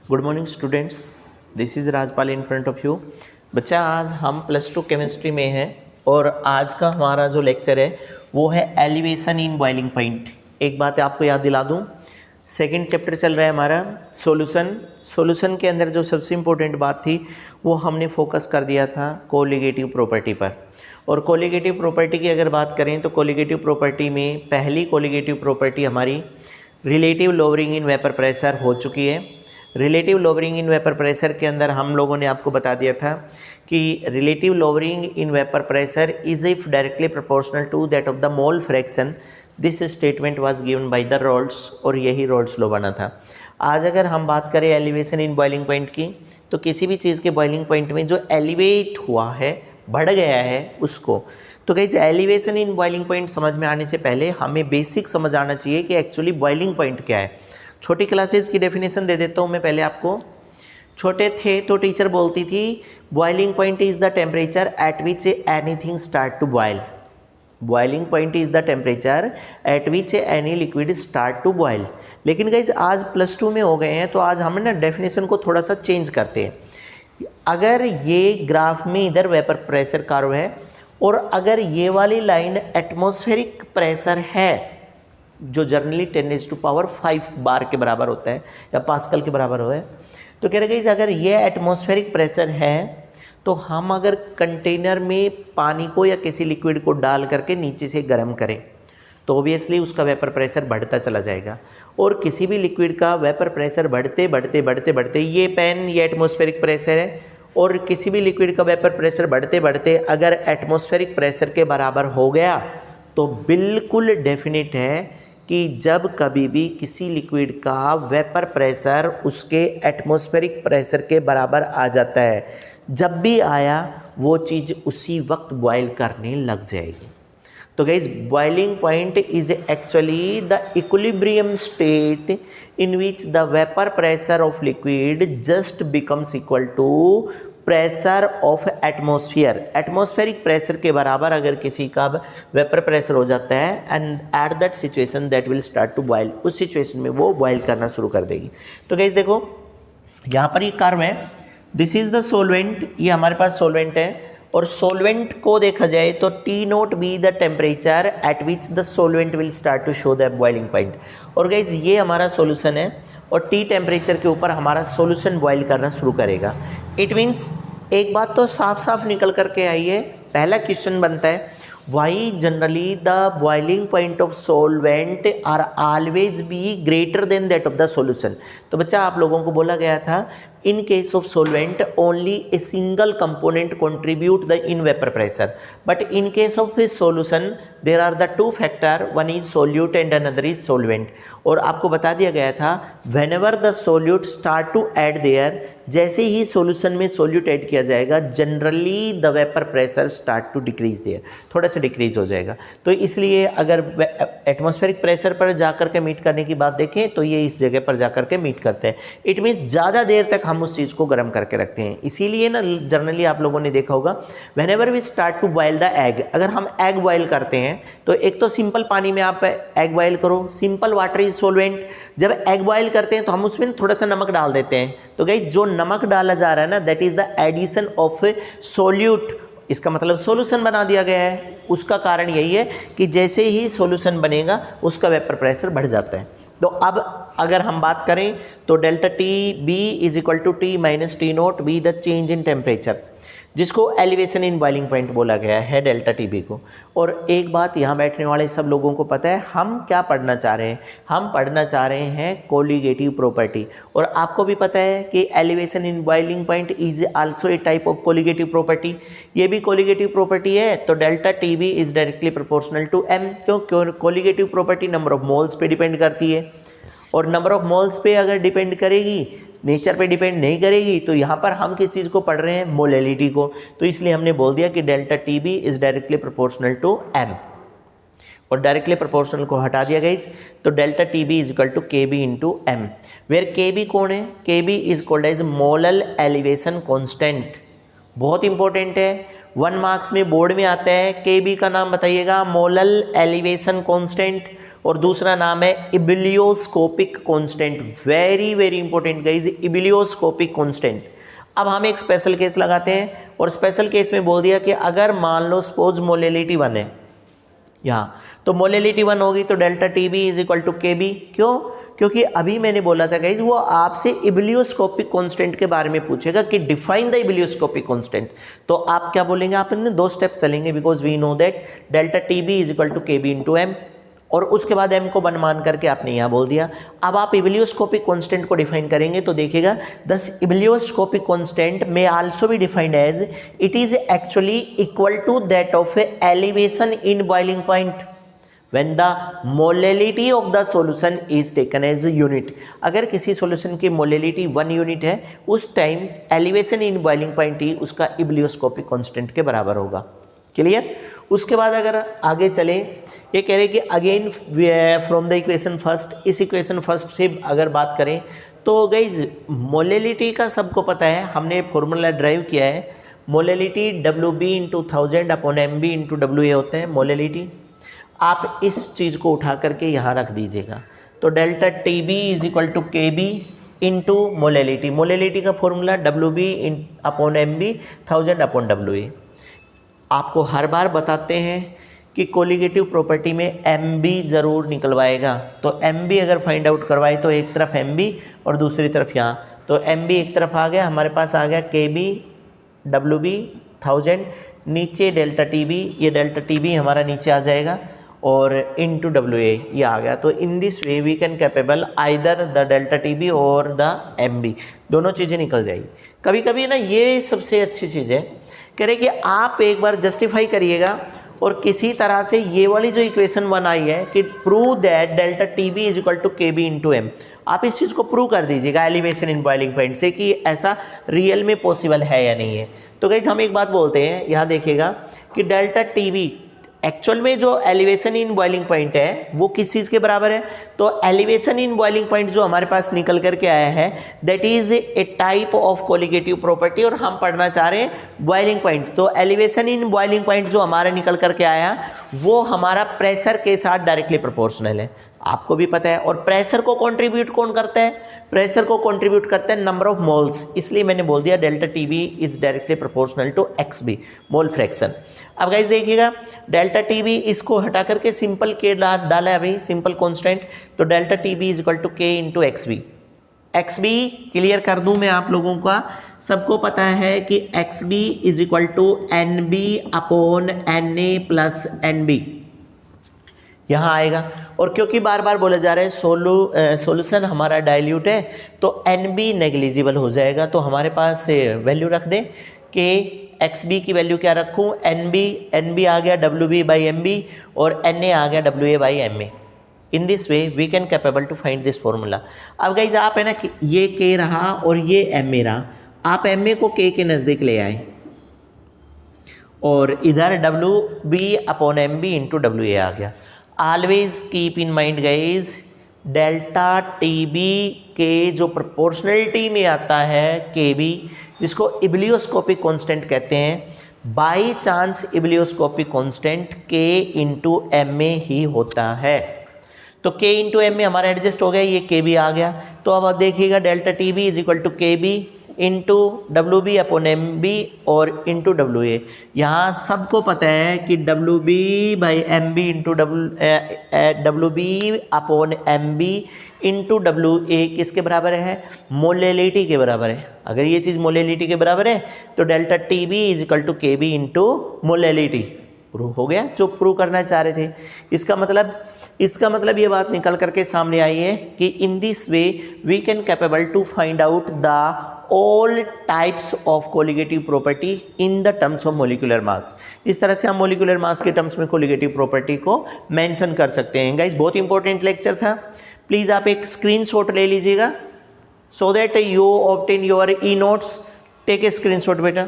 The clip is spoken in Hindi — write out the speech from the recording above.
Good morning students, this is Rajpal in front of you. बच्चा आज हम +2 केमिस्ट्री में हैं और आज का हमारा जो लेक्चर है वो है एलिवेशन इन बॉइलिंग पॉइंट। एक बात आपको याद दिला दूं, सेकंड चैप्टर चल रहा है हमारा सॉल्यूशन के अंदर जो सबसे इम्पोर्टेंट बात थी वो हमने फोकस कर दिया था कोलिगेटिव प्रॉपर्टी पर। और कोलिगेटिव प्रॉपर्टी की अगर बात करें तो कोलिगेटिव प्रॉपर्टी में पहली कोलिगेटिव प्रॉपर्टी हमारी relative lowering in vapour pressure हो चुकी है। Relative lowering in vapour pressure के अंदर हम लोगों ने आपको बता दिया था कि relative lowering in vapour pressure is if directly proportional to that of the mole fraction. This statement was given by the Raoult's और यही रोल्स लॉ बना था। आज अगर हम बात करें एलिवेशन इन बॉइलिंग पॉइंट की, तो किसी भी चीज़ के बॉइलिंग पॉइंट में जो एलिवेट हुआ है, बढ़ गया है उसको, तो guys elevation in boiling point समझ में आने से पहले हमें बेसिक समझ आना चाहिए कि एक्चुअली बॉइलिंग पॉइंट क्या है। छोटी क्लासेस की डेफिनेशन दे देता हूँ मैं पहले आपको। छोटे थे तो टीचर बोलती थी boiling point is the temperature at which anything start to boil. Boiling point is the temperature at which any liquid start to boil. लेकिन गाइज आज +2 में हो गए हैं तो आज हम ना डेफिनेशन को थोड़ा सा चेंज करते हैं। अगर ये ग्राफ में इधर वेपर प्रेशर कर्व है और अगर ये वाली लाइन एटमॉस्फेरिक प्रेशर है जो जनरली 10⁵ बार के बराबर होता है या पास्कल के बराबर हो है, तो कह रहे हैं अगर ये एटमॉस्फेरिक प्रेशर है तो हम अगर कंटेनर में पानी को या किसी लिक्विड को डाल करके नीचे से गर्म करें तो ऑब्वियसली उसका वेपर प्रेशर बढ़ता चला जाएगा। और किसी भी लिक्विड का वेपर प्रेशर बढ़ते बढ़ते बढ़ते बढ़ते, ये पेन ये एटमॉस्फेरिक प्रेशर है, और किसी भी लिक्विड का वेपर प्रेशर बढ़ते बढ़ते अगर एटमॉस्फेरिक प्रेशर के बराबर हो गया तो बिल्कुल डेफिनेट है कि जब कभी भी किसी लिक्विड का वेपर प्रेशर उसके एटमॉस्फेरिक प्रेशर के बराबर आ जाता है, जब भी आया वो चीज़ उसी वक्त बॉयल करने लग जाएगी। तो guys boiling point is actually the equilibrium state in which the vapour pressure of liquid just becomes equal to pressure of atmosphere. Atmospheric pressure के बराबर अगर किसी का वेपर प्रेशर हो जाता है and at that situation that will start to boil, उस सिचुएशन में वो बॉयल करना शुरू कर देगी। तो गाइस देखो यहाँ पर ये कर्व है, दिस इज द सोलवेंट, ये हमारे पास सोलवेंट है और सोलवेंट को देखा जाए तो T0 B the temperature at which the solvent will start to show the boiling point. और गाइज ये हमारा सोल्यूशन है और T टेम्परेचर के ऊपर हमारा सोल्यूशन बॉयल करना शुरू करेगा। इट मीन्स एक बात तो साफ साफ निकल करके आई है, पहला क्वेश्चन बनता है why generally the boiling point of solvent are always be greater than that of the solution. तो बच्चा आप लोगों को बोला गया था in case of solvent only a single component contribute the in vapor pressure, but in case of a solution there are the two factor, one is solute and another is solvent। और आपको बता दिया गया था whenever the solute start to add there, जैसे ही सॉल्यूशन में सोल्यूट ऐड किया जाएगा generally the vapour pressure start to decrease there, थोड़ा सा डिक्रीज हो जाएगा। तो इसलिए अगर एटमॉस्फेरिक प्रेशर पर जाकर के मीट करने की बात देखें तो ये इस जगह पर जाकर के मीट करते हैं। इट मीन्स ज़्यादा देर तक हम उस चीज़ को गर्म करके रखते हैं। इसीलिए ना जनरली आप लोगों ने देखा होगा whenever we start to boil the egg, अगर हम एग बॉयल करते हैं तो एक तो सिंपल पानी में आप एग बॉयल करो, सिंपल वाटर इज सोलवेंट। जब एग बॉयल करते हैं तो हम उसमें थोड़ा सा नमक डाल देते हैं, तो गाइस जो नमक डाला जा रहा है ना that is the addition of solute, इसका मतलब सॉल्यूशन बना दिया गया है। उसका कारण यही है कि जैसे ही सॉल्यूशन बनेगा उसका वेपर प्रेशर बढ़ जाता है। तो अब अगर हम बात करें तो delta T B is equal to T minus T0 B the change in temperature, जिसको एलिवेशन इन बॉइलिंग पॉइंट बोला गया है डेल्टा टी बी को। और एक बात यहाँ बैठने वाले सब लोगों को पता है हम क्या पढ़ना चाह रहे हैं, हम पढ़ना चाह रहे हैं कोलिगेटिव प्रॉपर्टी। और आपको भी पता है कि elevation in boiling point is also a type of colligative property, ये भी कोलिगेटिव प्रॉपर्टी है। तो delta T B is directly proportional to M, क्यों colligative property number of moles पे डिपेंड करती है, और नंबर ऑफ मोल्स पे अगर डिपेंड करेगी, नेचर पे डिपेंड नहीं करेगी, तो यहाँ पर हम किस चीज़ को पढ़ रहे हैं, मोलेलिटी को। तो इसलिए हमने बोल दिया कि delta T B is directly proportional to M, और डायरेक्टली प्रोपोर्शनल को हटा दिया गई तो delta T B is equal to K B into M, where K B कौन है, K B is called as molal elevation constant. बहुत इंपॉर्टेंट है, 1 मार्क्स में बोर्ड में आता है, के बी का नाम बताइएगा मोलल एलिवेशन कॉन्स्टेंट। और दूसरा नाम है ebullioscopic constant. Very very important guys, ebullioscopic constant. अब हम एक स्पेशल केस लगाते हैं और स्पेशल केस में बोल दिया कि अगर मान लो सपोज मोलेलिटी 1 है यहाँ, तो मोलेलिटी 1 होगी तो delta T B is equal to K B. क्यों? क्योंकि अभी मैंने बोला था गाइज वो आपसे इबिलियोस्कोपिक कांस्टेंट के बारे में पूछेगा कि डिफाइन द इबिलियोस्कोपिक कांस्टेंट। तो आप क्या बोलेंगे, आप इनमें 2 स्टेप चलेंगे, because we know that delta T B is equal to K B into M, और उसके बाद m को 1 मान करके आपने यहाँ बोल दिया। अब आप इबिलियोस्कोपिक कांस्टेंट को डिफाइन करेंगे तो देखिएगा दस इबिलियोस्कोपिक कांस्टेंट में आल्सो भी defined as it is actually equal to that of elevation in boiling point when the molality of the solution is taken as a unit। अगर किसी सॉल्यूशन की मोलेलिटी 1 यूनिट है उस time elevation in boiling point ही उसका इबिलियोस्कोपिक कांस्टेंट के बराबर होगा। क्लियर? उसके बाद अगर आगे चले, ये कह रहे कि again from the equation first, इस इक्वेशन फर्स्ट से अगर बात करें तो गाइज मोलेलिटी का सबको पता है, हमने फॉर्मूला ड्राइव किया है। Molality W B into 1000 upon M B into W A होते हैं मोलेलिटी। आप इस चीज़ को उठा करके यहाँ रख दीजिएगा, तो delta T B is equal to K B into molality. Molality का formula W B upon M B 1000 upon W A. आपको हर बार बताते हैं कि कोलिगेटिव प्रॉपर्टी में एम बी ज़रूर निकलवाएगा, तो एम बी अगर फाइंड आउट करवाए तो एक तरफ एम बी और दूसरी तरफ यहाँ, तो एम बी एक तरफ आ गया, हमारे पास आ गया के बी डब्ल्यू बी 1000, नीचे डेल्टा टी बी, ये डेल्टा टी बी हमारा नीचे आ जाएगा और इनटू डब्ल्यू ए ये आ गया। तो in this way we can capable either the delta T B और द एम बी, दोनों चीज़ें निकल जाएगी। कभी कभी ना ये सबसे अच्छी चीज़ है, कह रहे कि आप एक बार जस्टिफाई करिएगा और किसी तरह से ये वाली जो इक्वेशन 1 आई है कि prove that delta T B is equal to K B into M, आप इस चीज़ को प्रूव कर दीजिएगा एलिवेशन इन बॉइलिंग पॉइंट से कि ऐसा रियल में पॉसिबल है या नहीं है। तो गाइस हम एक बात बोलते हैं, यहाँ देखिएगा कि डेल्टा टी बी एक्चुअल में जो एलिवेशन इन बॉइलिंग पॉइंट है वो किस चीज़ के बराबर है, तो एलिवेशन इन बॉइलिंग पॉइंट जो हमारे पास निकल करके आया है that is a type of colligative property, और हम पढ़ना चाह रहे हैं बॉइलिंग पॉइंट। तो एलिवेशन इन बॉइलिंग पॉइंट जो हमारा निकल करके आया वो हमारा प्रेशर के साथ डायरेक्टली प्रोपोर्शनल है, आपको भी पता है। और प्रेशर को कंट्रीब्यूट कौन करता है, प्रेशर को कंट्रीब्यूट करते हैं नंबर ऑफ मोल्स, इसलिए मैंने बोल दिया delta T B is directly proportional to X B mole fraction. अब गाइस देखिएगा डेल्टा टी बी इसको हटा करके सिंपल के डाला है भाई, सिंपल कांस्टेंट, तो delta T B is equal to K into X B. X B clear कर दूं मैं आप लोगों का, सबको पता है कि X B is equal to N B upon N A plus N B यहाँ आएगा। और क्योंकि बार बार बोला जा रहा है सॉल्यूशन हमारा डाइल्यूट है तो एन बी नेग्लिजिबल हो जाएगा, तो हमारे पास वैल्यू रख दें कि एक्स बी की वैल्यू क्या रखूँ, एन बी आ गया W B by M B और एन ए आ गया W A by M A. In this way we can capable to find this formula. अब गाइज आप है ना कि ये के रहा और ये एम ए रहा, आप एम ए को के नज़दीक ले आए और इधर W B upon M B into W A आ गया। Always keep in mind guys delta T B के जो प्रोपोर्शनलिटी में आता है के बी, जिसको इबिलियोस्कोपिक कांस्टेंट कहते हैं, बाई चांस इबिलियोस्कोपिक कांस्टेंट के इंटू एम ए ही होता है। तो के इंटू एम ए हमारा एडजस्ट हो गया, ये के बी आ गया। तो अब आप देखिएगा delta T B is equal to K B into W B upon M B और इंटू डब्ल्यू ए। यहाँ सबको पता है कि W B by M B into W B upon M B into W A किसके बराबर है, मोलेलिटी के बराबर है। अगर ये चीज़ मोलेलिटी के बराबर है तो delta T B is equal to K B into molality prove हो गया जो प्रूव करना चाह रहे थे। इसका मतलब ये बात निकल करके सामने आई है कि in this way we can capable to find out the all types of colligative property in the terms of molecular mass. इस तरह से हम मोलिकुलर मास के टर्म्स में कोलिगेटिव प्रॉपर्टी को मेंशन कर सकते हैं। गाइस बहुत इंपॉर्टेंट लेक्चर था, प्लीज़ आप एक स्क्रीनशॉट ले लीजिएगा so that you obtain your E notes. Take a screenshot बेटा।